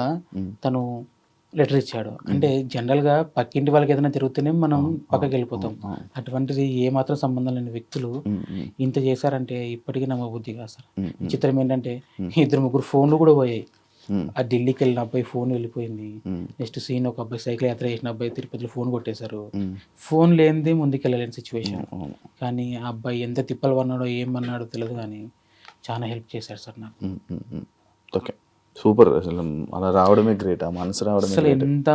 తను లెటర్ ఇచ్చాడు. అంటే జనరల్గా పక్కింటి వాళ్ళకి ఏదైనా తిరుగుతూనే మనం పక్కకి వెళ్ళిపోతాం, అటువంటిది ఏమాత్రం సంబంధం లేని వ్యక్తులు ఇంత చేశారంటే ఇప్పటికీ నమ్మబుద్ధి కాదు సార్. విచిత్రం ఏంటంటే 2-3 ఫోన్లు కూడా పోయాయి. ఆ ఢిల్లీకి వెళ్ళిన అబ్బాయి ఫోన్ వెళ్ళిపోయింది. నెక్స్ట్ సీన్ ఒక అబ్బాయి సైకిల్ యాత్ర చేసిన అబ్బాయి తిరుపతిలో ఫోన్ కొట్టేశారు. ఫోన్ లేనిదే ముందుకు వెళ్ళలేని సిచ్యువేషన్. కానీ ఆ అబ్బాయి ఎంత తిప్పలు పన్నాడో ఏమన్నాడో తెలియదు, కానీ చాలా హెల్ప్ చేశారు సార్ నాకు. Okay, super. అసలు అలా రావడమే గ్రేట్, ఆ మనసు రావడమే అసలు గ్రేట్. ఎంత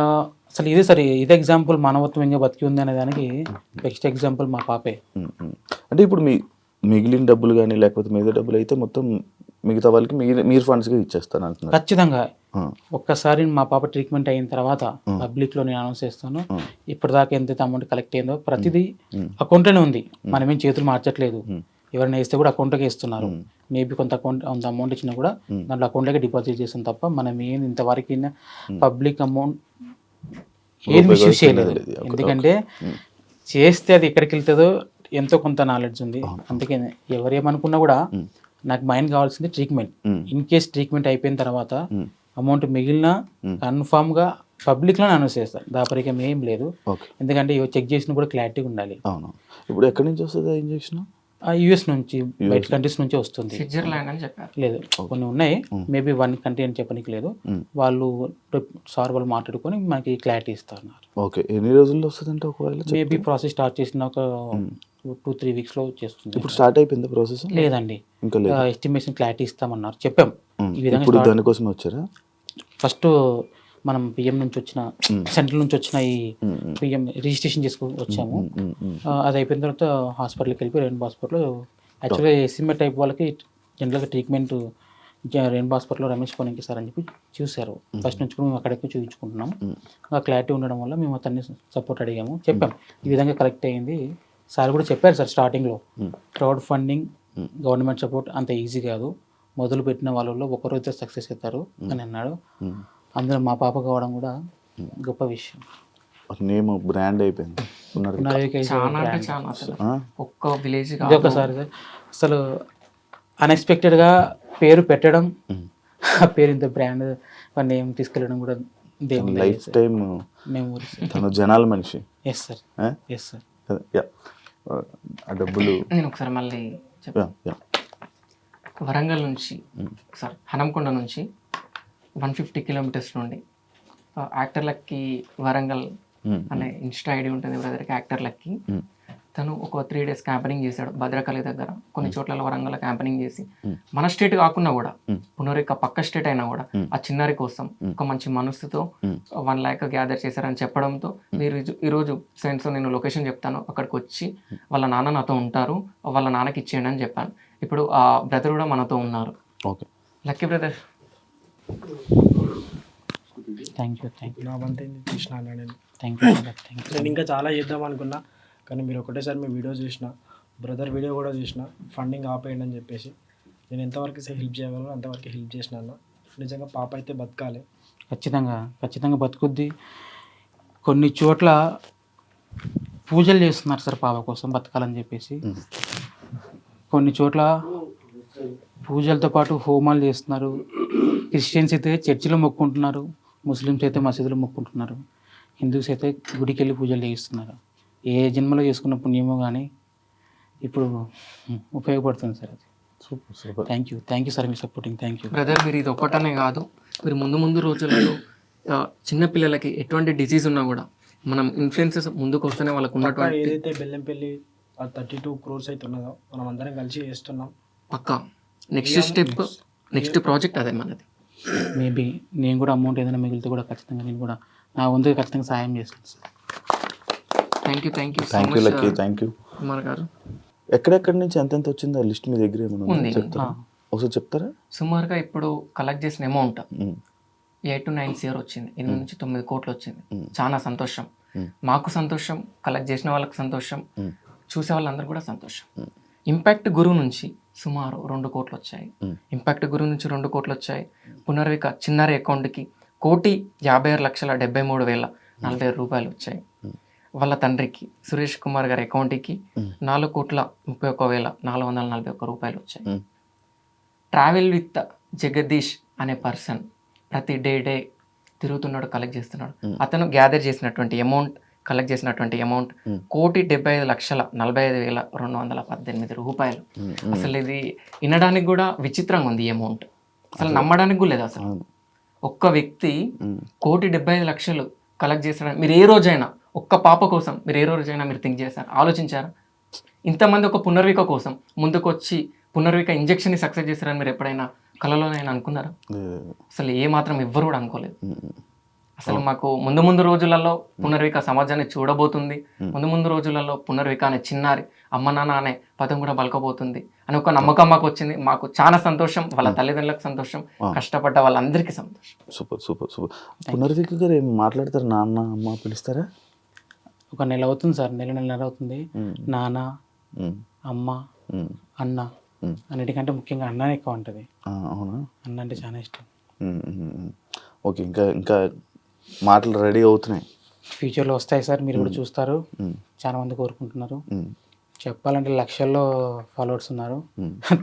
అసలు ఇదే సార్, ఇదే ఎగ్జాంపుల్ మానవత్వం ఇంకా బతికి ఉంది అనే దానికి బెస్ట్ ఎగ్జాంపుల్ మా పాపే. అంటే ఇప్పుడు మిగిలిన డబ్బులు కానీ లేకపోతే మిగతా డబ్బులు అయితే మొత్తం మిగతా వాళ్ళకి మీరు ఫండ్స్గా ఇచ్చేస్తాను అంటున్నారు. ఖచ్చితంగా ఒక్కసారి మా పాప ట్రీట్మెంట్ అయిన తర్వాత పబ్లిక్లో నేను అనౌన్స్ చేస్తాను. ఇప్పటిదాకా ఎంతైతే అమౌంట్ కలెక్ట్ అయిందో ప్రతిదీ అకౌంట్లోనే ఉంది, మనమేం చేతులు మార్చట్లేదు. ఎవరైనా వేస్తే కూడా అకౌంట్లోకి ఇస్తున్నారు. మేబీ కొంత అమౌంట్ ఇచ్చినా కూడా దాంట్లో అకౌంట్లోకి డిపాజిట్ చేస్తాం తప్ప మనం ఏం ఇంతవరకు పబ్లిక్ అమౌంట్ ఏది మిస్యూజ్ చేయలేదు. ఎందుకంటే చేస్తే అది ఎక్కడికి వెళ్తుందో ఎంతో కొంత నాలెడ్జ్ ఉంది. అందుకే ఎవరేమనుకున్నా కూడా నాకు మైండ్ కావాల్సింది ట్రీట్మెంట్. ఇన్ కేస్ ట్రీట్మెంట్ అయిపోయిన తర్వాత అమౌంట్ మిగిలిన కన్ఫామ్గా పబ్లిక్లోనే అనౌన్స్ చేస్తాను, దాపరికం ఏం లేదు. ఎందుకంటే చెక్ చేసిన కూడా క్లారిటీగా ఉండాలి. అవును. ఇప్పుడు ఎక్కడి నుంచి వస్తుంది ఇంజెక్షన్? యూఎస్ నుంచి, బయట కంట్రీస్ నుంచి వస్తుంది. స్విట్జర్లాండ్ అని చెప్పారు. లేదు, కొన్ని ఉన్నాయి, మేబీ 1 కంట్రీ అని చెప్పడానికి లేదు. వాళ్ళు మాట్లాడుకొని మనకి క్లారిటీ ఇస్తున్నారు. ఓకే, ఎన్ని రోజుల్లో వస్తుంది అంటే ఒకవేళ? మేబీ ప్రాసెస్ స్టార్ట్ చేసిన ఒక 2-3 వీక్స్లో చేస్తుంది. ఇప్పుడు స్టార్ట్ అయిపోయింది ప్రాసెస్? లేదండి, ఇంకా లేదు. ఎస్టిమేషన్ క్లారిటీ ఇస్తామన్నారు, చెప్పాం. ఈ విధంగా ఇప్పుడు దానికోసం వచ్చారా? ఫస్ట్ మనం పిఎం నుంచి వచ్చిన, సెంట్రల్ నుంచి వచ్చిన ఈ పిఎం రిజిస్ట్రేషన్ చేసుకొని వచ్చాము. అది అయిపోయిన తర్వాత హాస్పిటల్కి వెళ్ళిపోయి రెయిన్బో హాస్పిటల్లో, యాక్చువల్గా ఎస్ఎంఏ టైప్ వాళ్ళకి జనరల్గా ట్రీట్మెంట్ రెయిన్బో హాస్పిటల్లో రమేష్ కోనికి సార్ అని చెప్పి చూశారు. ఫస్ట్ నుంచి కూడా మేము అక్కడికి చూపించుకుంటున్నాం. ఆ క్లారిటీ ఉండడం వల్ల మేము అతన్ని సపోర్ట్ అడిగాము, చెప్పాం ఈ విధంగా కరెక్ట్ అయ్యింది. సార్ కూడా చెప్పారు సార్ స్టార్టింగ్లో, క్రౌడ్ ఫండింగ్ గవర్నమెంట్ సపోర్ట్ అంత ఈజీ కాదు, మొదలు పెట్టిన వాళ్ళలో ఒకరు అయితే సక్సెస్ అవుతారు అని అన్నాడు. అందులో మా పాప కావడం కూడా గొప్ప విషయం. నేమ్ బ్రాండ్ అయిపోయింది. ఒక్క విలేజ్ ఒకసారి అసలు అన్ఎక్స్పెక్టెడ్గా పేరు పెట్టడం, ఆ పేరు ఇంత బ్రాండ్ నేమ్ తీసుకెళ్ళడం కూడా దేవుని లైఫ్ టైం మెమోరీ. తను జనాల మనిషి. Yes sir, yes sir. ఆ డబ్బులు నేను ఒకసారి మళ్ళీ చెప్పాను. వరంగల్ నుంచి సార్ హనంకొండ నుంచి 150 కిలోమీటర్స్ నుండి యాక్టర్ లక్కీ వరంగల్ అనే ఇన్స్టా ఐడి ఉంటుంది బ్రదర్కి, యాక్టర్ లక్కీ. తను ఒక 3 days క్యాంపెనింగ్ చేశాడు భద్రకాళి దగ్గర, కొన్ని చోట్ల వరంగల్ క్యాంపెనింగ్ చేసి, మన స్టేట్ కాకుండా కూడా పునరిక పక్క స్టేట్ అయినా కూడా ఆ చిన్నారి కోసం ఒక మంచి మనసుతో 1 lakh గ్యాదర్ చేశారని చెప్పడంతో, మీరు ఈరోజు ఫ్రెండ్స్ నేను లొకేషన్ చెప్తాను, అక్కడికి వచ్చి వాళ్ళ నాన్న నాతో ఉంటారు, వాళ్ళ నాన్నకి ఇచ్చేయండి అని చెప్పాను. ఇప్పుడు ఆ బ్రదర్ కూడా మనతో ఉన్నారు. Okay, lucky brother. Thank you. నా వంతే చూసిన నేను. Thank you. నేను ఇంకా చాలా చేద్దాం అనుకున్నా, కానీ మీరు ఒకటేసారి మీ వీడియో చూసిన, బ్రదర్ వీడియో కూడా చూసిన, ఫండింగ్ ఆపేయండి అని చెప్పేసి నేను ఎంతవరకు హెల్ప్ చేయగలను అంతవరకు హెల్ప్ చేసిన అన్న. నిజంగా పాప అయితే బతకాలి, ఖచ్చితంగా బతుకుద్ది. కొన్ని చోట్ల పూజలు చేస్తున్నారు సార్ పాప కోసం బతకాలని చెప్పేసి, కొన్ని చోట్ల పూజలతో పాటు హోమాలు చేస్తున్నారు. క్రిస్టియన్స్ అయితే చర్చిలో మొక్కుంటున్నారు, ముస్లిమ్స్ అయితే మసీదులో మొక్కుంటున్నారు, హిందూస్ అయితే గుడికి వెళ్ళి పూజలు చేయిస్తున్నారు. ఏ జన్మలో చేసుకున్న పుణ్యమో కానీ ఇప్పుడు ఉపయోగపడుతుంది సార్ అది. Super. Thank you sir me supporting. Thank you. Brother మీరు ఇది ఒక్కటనే కాదు, మీరు ముందు రోజులలో చిన్నపిల్లలకి ఎటువంటి డిసీజ్ ఉన్నా కూడా మనం ఇన్ఫ్లుయెన్సెస్ ముందుకు వస్తేనే వాళ్ళకు ఉన్నటువంటి ఏదైతే బెల్లంపల్లి 32 crores అయితే ఉన్నదో మనం అందరం కలిసి చేస్తున్నాం. పక్కా నెక్స్ట్ స్టెప్, నెక్స్ట్ ప్రాజెక్ట్ అదే మనది. మేబీ నేను కూడా అమౌంట్ ఏదైనా మిగిలితే కూడా ఖచ్చితంగా నేను కూడా నా వంతుగా ఖచ్చితంగా సాయం చేస్తాను sir. Thank you thank you lucky, thank you. Kumar గారు. ఎక్కడెక్కడి నుంచి ఎంతెంత వచ్చిందో ఆ లిస్ట్ మీ దగ్గర ఏమైనా ఉంది. చెప్తారా? ఒకసారి చెప్తారా? సుమారుగా ఇప్పుడు కలెక్ట్ చేసిన అమౌంట్ 8 to 9 crores వచ్చింది. 8 నుంచి 9 కోట్లు వచ్చింది. చాలా సంతోషం, మాకు సంతోషం, కలెక్ట్ చేసిన వాళ్ళకి సంతోషం, చూసే వాళ్ళందరూ కూడా సంతోషం. ఇంపాక్ట్ గురువు నుంచి సుమారు 2 కోట్లు వచ్చాయి. ఇంపాక్ట్ గురువు నుంచి 2 కోట్లు వచ్చాయి. పునర్విక చిన్నారి అకౌంట్కి 1,56,73,040 రూపాయలు వచ్చాయి. వాళ్ళ తండ్రికి సురేష్ కుమార్ గారి అకౌంట్కి 4,31,441 రూపాయలు వచ్చాయి. ట్రావెల్ విత్ జగదీష్ అనే పర్సన్ ప్రతి డే తిరుగుతున్నాడు, కలెక్ట్ చేస్తున్నాడు. అతను గ్యాదర్ చేసినటువంటి అమౌంట్, కలెక్ట్ చేసినటువంటి అమౌంట్ 1,75,45,218 రూపాయలు. అసలు ఇది వినడానికి కూడా విచిత్రంగా ఉంది. ఈ అమౌంట్ అసలు నమ్మడానికి కూడా లేదు. అసలు ఒక్క వ్యక్తి 1,75,00,000 కలెక్ట్ చేస్తాడని మీరు ఏ రోజైనా, ఒక్క పాప కోసం మీరు ఏ రోజైనా మీరు థింక్ చేశారు, ఆలోచించారా? ఇంతమంది ఒక పునర్విక కోసం ముందుకు వచ్చి పునర్విక ఇంజెక్షన్ని సక్సెస్ చేశారని మీరు ఎప్పుడైనా కళలోనైనా అనుకున్నారా? అసలు ఏ మాత్రం ఎవ్వరు కూడా అనుకోలేదు. అసలు మాకు ముందు రోజులలో పునర్విక సమాజాన్ని చూడబోతుంది, ముందు రోజులలో పునర్విక అనే చిన్నారి అమ్మ నాన్న అనే పదం కూడా పలకబోతుంది అని ఒక నమ్మకం మాకు వచ్చింది. మాకు చాలా సంతోషం, వాళ్ళ తల్లిదండ్రులకు సంతోషం, కష్టపడ్డ వాళ్ళందరికీ సంతోషం. సూపర్. పునర్విక గారు ఏం మాట్లాడతారు? నాన్న అమ్మ పిలుస్తారా? ఒక నెల అవుతుంది సార్, నెల అవుతుంది. నాన్న, అమ్మ, అన్న అన్నిటికంటే ముఖ్యంగా అన్ననే ఎక్కువ ఉంటుంది. అవునా? అన్న అంటే చాలా ఇష్టం. ఓకే, ఇంకా మాటలు రెడీ అవుతున్నాయి, ఫ్యూచర్లో వస్తాయి సార్, మీరు కూడా చూస్తారు. చాలా మంది కోరుకుంటున్నారు. చెప్పాలంటే లక్షల్లో ఫాలోవర్స్ ఉన్నారు.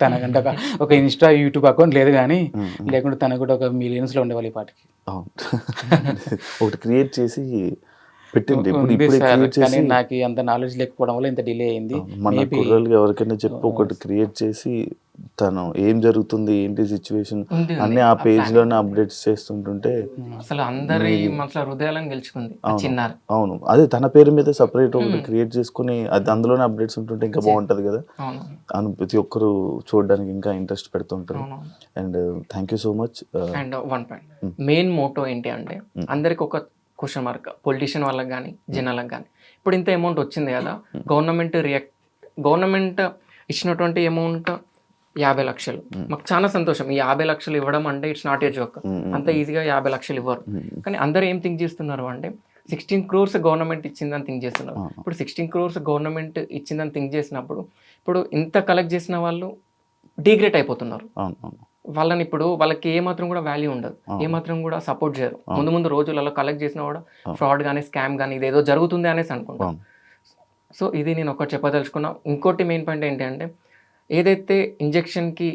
తనకంటే ఒక ఇన్స్టా యూట్యూబ్ అకౌంట్ లేదు, కానీ లేకుంటే తనకు కూడా ఒక మిలియన్స్లో ఉండేవాళ్ళు ఈ పాటికి. ఒకటి క్రియేట్ చేసి పెట్టింది. కానీ నాకు అంత నాలెడ్జ్ లేకపోవడం వల్ల ఇంత డిలే అయింది. మన కుర్రలు ఎవరికైనా చెప్పి ఒకటి క్రియేట్ చేసి తను ఏం జరుగుతుంది, ఏంటి సిచ్యువేషన్ అన్ని ఆ పేజ్ లోనే అప్డేట్స్ చేస్తుంటుంటే అసలు అందరి మనసులో హృదయాలను గెలుచుకుంది చిన్నారు. అవును, అదే తన పేరు మీద సపరేట్ ఒకటి క్రియేట్ చేసుకుని అది అందులోనే అప్డేట్స్ ఉంటుంటే ఇంకా బాగుంటది కదా. ప్రతి ఒక్కరు చూడడానికి ఇంకా ఇంట్రెస్ట్ పెడుతుంటారు. And thank you so much. And one point main motto ఏంటి అంటే, అందరికి ఒక క్వశ్చన్ మార్క్, పొలిటీషియన్ వాళ్ళకి కానీ జనాలకు కానీ, ఇప్పుడు ఇంత అమౌంట్ వచ్చింది కదా, గవర్నమెంట్ ఇచ్చినటువంటి అమౌంట్ 50 లక్షలు, మాకు చాలా సంతోషం. ఈ 50 లక్షలు ఇవ్వడం అంటే ఇట్స్ నాట్ ఏ జోక్. అంత ఈజీగా 50 లక్షలు ఇవ్వరు. కానీ అందరూ ఏం థింక్ చేస్తున్నారు అంటే 16 crores గవర్నమెంట్ ఇచ్చిందని థింక్ చేస్తున్నారు. ఇప్పుడు 16 crores గవర్నమెంట్ ఇచ్చిందని థింక్ చేసినప్పుడు ఇప్పుడు ఇంత కలెక్ట్ చేసిన వాళ్ళు డిగ్రేట్ అయిపోతున్నారు. వాళ్ళని ఇప్పుడు వాళ్ళకి ఏమాత్రం కూడా వాల్యూ ఉండదు, ఏమాత్రం కూడా సపోర్ట్ చేయరు. ముందు రోజులలో కలెక్ట్ చేసినా కూడా ఫ్రాడ్ కానీ స్కామ్ కానీ ఇదేదో జరుగుతుంది అనేసి అనుకుంటాం. సో ఇది నేను ఒకటి చెప్పదలుచుకున్నా. ఇంకోటి మెయిన్ పాయింట్ ఏంటి అంటే, ఏదైతే ఇంజెక్షన్కి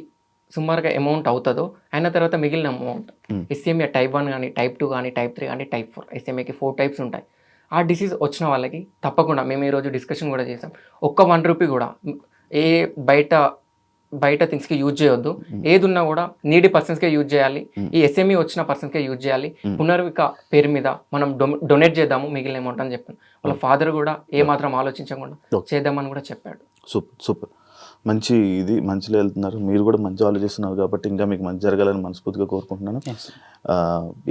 సుమారుగా అమౌంట్ అవుతుందో అయిన తర్వాత మిగిలిన అమౌంట్ ఎస్ఎంఏ టైప్ 1 కానీ టైప్ 2 కానీ టైప్ 3 కానీ టైప్ 4, ఎస్ఎంఏకి 4 టైప్స్ ఉంటాయి. ఆ డిసీజ్ వచ్చిన వాళ్ళకి తప్పకుండా మేము ఈరోజు డిస్కషన్ కూడా చేసాం, ఒక్క 1 రూపీ కూడా ఏ బయట థింగ్స్కి యూజ్ చేయొద్దు. ఏది ఉన్నా కూడా నీడీ పర్సన్స్కే యూజ్ చేయాలి, ఈ ఎస్ఎంఈ వచ్చిన పర్సన్స్కే యూజ్ చేయాలి. పునర్విక పేరు మీద మనం డొనేట్ చేద్దాము మిగిలిన అమౌంట్ అని చెప్పాను. వాళ్ళ ఫాదర్ కూడా ఏమాత్రం ఆలోచించకుండా చేద్దామని కూడా చెప్పాడు. సూపర్ మంచిలో వెళ్తున్నారు. మీరు కూడా మంచి ఆలోచిస్తున్నారు కాబట్టి ఇంకా మీకు మంచి జరగాలని మనస్ఫూర్తిగా కోరుకుంటున్నాను.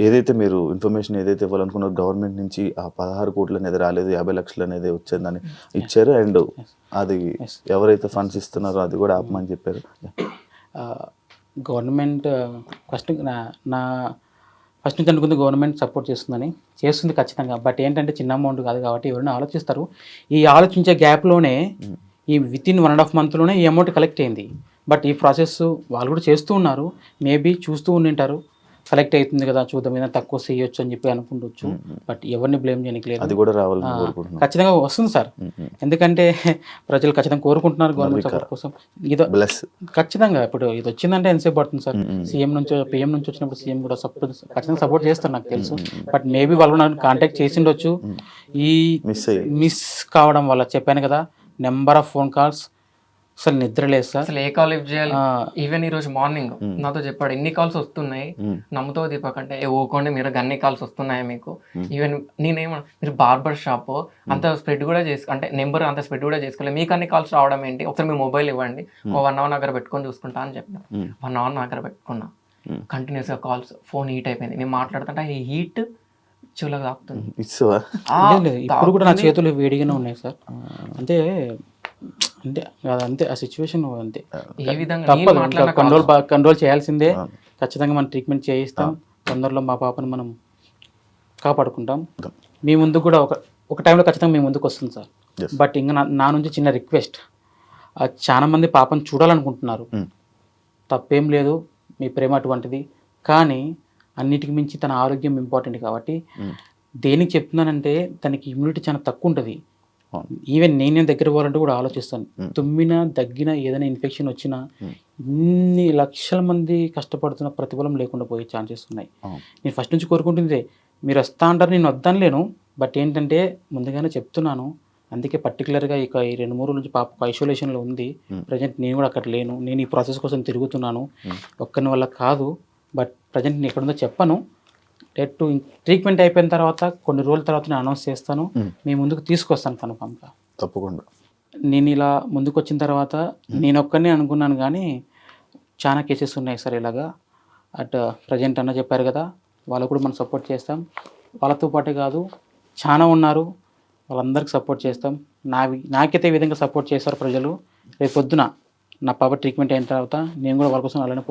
ఏదైతే మీరు ఇన్ఫర్మేషన్ ఏదైతే ఇవ్వాలనుకున్నారో గవర్నమెంట్ నుంచి ఆ 16 కోట్లు అనేది రాలేదు, 50 లక్షలు అనేది వచ్చేదని ఇచ్చారు. అండ్ అది ఎవరైతే ఫండ్స్ ఇస్తున్నారో అది కూడా ఆపమని చెప్పారు. గవర్నమెంట్ ఫస్ట్ నుంచి అనుకుంది గవర్నమెంట్ సపోర్ట్ చేస్తుంది ఖచ్చితంగా. బట్ ఏంటంటే చిన్న అమౌంట్ కాదు కాబట్టి ఎవరైనా ఆలోచిస్తారు. ఈ ఆలోచించే గ్యాప్లోనే ఈ వితిన్ 1.5 monthలోనే ఈ అమౌంట్ కలెక్ట్ అయింది. బట్ ఈ ప్రాసెస్ వాళ్ళు కూడా చేస్తూ ఉన్నారు. మేబీ చూస్తూ ఉండింటారు, కలెక్ట్ అవుతుంది కదా చూద్దాం ఏదైనా తక్కువ చేయొచ్చు అని చెప్పి అనుకుంటూ. బట్ ఎవరిని బ్లేమ్ చేయట్లేదు, అది కూడా రావాలని కోరుకుంటున్నాను. ఖచ్చితంగా వస్తుంది సార్, ఎందుకంటే ప్రజలు ఖచ్చితంగా కోరుకుంటున్నారు గవర్నమెంట్ సపోర్ట్ కోసం. ఇదో ఖచ్చితంగా ఇప్పుడు ఇది వచ్చిందంటే ఎంతసేపు పడుతుంది సార్. పిఎం నుంచి వచ్చినప్పుడు సీఎం కూడా ఖచ్చితంగా సపోర్ట్ చేస్తారు నాకు తెలుసు. బట్ మేబీ వాళ్ళు నన్ను కాంటాక్ట్ చేసిండొచ్చు. ఈ మిస్ కావడం వల్ల చెప్పాను కదా, నెంబర్ ఆఫ్ ఫోన్ కాల్స్ అసలు నిద్ర లేదు సార్. అసలు ఏ కాల్ లిఫ్ట్ చేయాలి. ఆ, ఈవెన్ ఈ రోజు మార్నింగ్ నాతో చెప్పాడు ఎన్ని కాల్స్ వస్తున్నాయి, నమ్ముతావు దీపక్ అంటే ఏ ఊకోండి మీరు అన్ని కాల్స్ వస్తున్నాయా మీకు. ఈవెన్ నేనేమన్నా మీరు బార్బర్ షాప్ అంత స్ప్రెడ్ కూడా అంటే నెంబర్ అంత స్ప్రెడ్ కూడా చేసుకోలేదు, మీకు అన్ని కాల్స్ రావడం ఏంటి, ఒకసారి మీ మొబైల్ ఇవ్వండి, 1 అవర్ దగ్గర పెట్టుకొని చూసుకుంటా అని చెప్పిన. 1 అవర్ దగ్గర పెట్టుకున్నా, కంటిన్యూస్గా కాల్స్, ఫోన్ హీట్ అయిపోయింది. నేను మాట్లాడుతుంటే ఈ హీట్ చెవులకు తాకుతుంది. ఇస్తావా? లేదు, ఇప్పుడు కూడా నా చేతులు వేడిగానే ఉన్నాయి సార్. అంటే అంటే అంతే ఆ సిచ్యువేషన్ అంతే. ఏ విధంగా తప్పదు, కంట్రోల్ చేయాల్సిందే. ఖచ్చితంగా మనం ట్రీట్మెంట్ చేయిస్తాం. తొందరలో మా పాపను మనం కాపాడుకుంటాం. మీ ముందు కూడా ఒక టైంలో ఖచ్చితంగా మీ ముందుకు వస్తుంది సార్. బట్ ఇంకా నా నుంచి చిన్న రిక్వెస్ట్, చాలా మంది పాపను చూడాలనుకుంటున్నారు, తప్పేం లేదు, మీ ప్రేమ అటువంటిది. కానీ అన్నిటికి మించి తన ఆరోగ్యం ఇంపార్టెంట్ కాబట్టి దేనికి చెప్తున్నానంటే తనకి ఇమ్యూనిటీ చాలా తక్కువ ఉంటుంది. ఈవెన్ నేను దగ్గర పోవాలంటే కూడా ఆలోచిస్తాను. తుమ్మినా దగ్గినా ఏదైనా ఇన్ఫెక్షన్ వచ్చినా ఇన్ని లక్షల మంది కష్టపడుతున్న ప్రతిఫలం లేకుండా పోయే ఛాన్సెస్ ఉన్నాయి. నేను ఫస్ట్ నుంచి కోరుకుంటుంది మీరు వస్తా అంటారు, నేను వద్దాను. బట్ ఏంటంటే ముందుగానే చెప్తున్నాను. అందుకే పర్టికులర్గా ఇక ఈ 2-3 రోజుల నుంచి పాప ఐసోలేషన్లో ఉంది. ప్రజెంట్ నేను కూడా అక్కడ లేను. నేను ఈ ప్రాసెస్ కోసం తిరుగుతున్నాను, ఒక్కని వల్ల కాదు. బట్ ప్రజెంట్ నేను ఎక్కడుందో చెప్పను. డైరెక్ట్ ట్రీట్మెంట్ అయిపోయిన తర్వాత కొన్ని రోజుల తర్వాత నేను అనౌన్స్ చేస్తాను, మీ ముందుకు తీసుకొస్తాను కన్ఫామ్గా. తప్పకుండా. నేను ఇలా ముందుకు వచ్చిన తర్వాత నేను ఒక్కనే అనుకున్నాను, కానీ చాలా కేసెస్ ఉన్నాయి సార్ ఇలాగా. అట్ ప్రజెంట్ అన్న చెప్పారు కదా, వాళ్ళకు కూడా మనం సపోర్ట్ చేస్తాం. వాళ్ళతో పాటే కాదు చాలా ఉన్నారు, వాళ్ళందరికీ సపోర్ట్ చేస్తాం. నాకైతే ఈ విధంగా సపోర్ట్ చేస్తారు ప్రజలు. రేపు పొద్దున నా పాప ట్రీట్మెంట్ అయిన తర్వాత నేను కూడా వాళ్ళ కోసం అలానే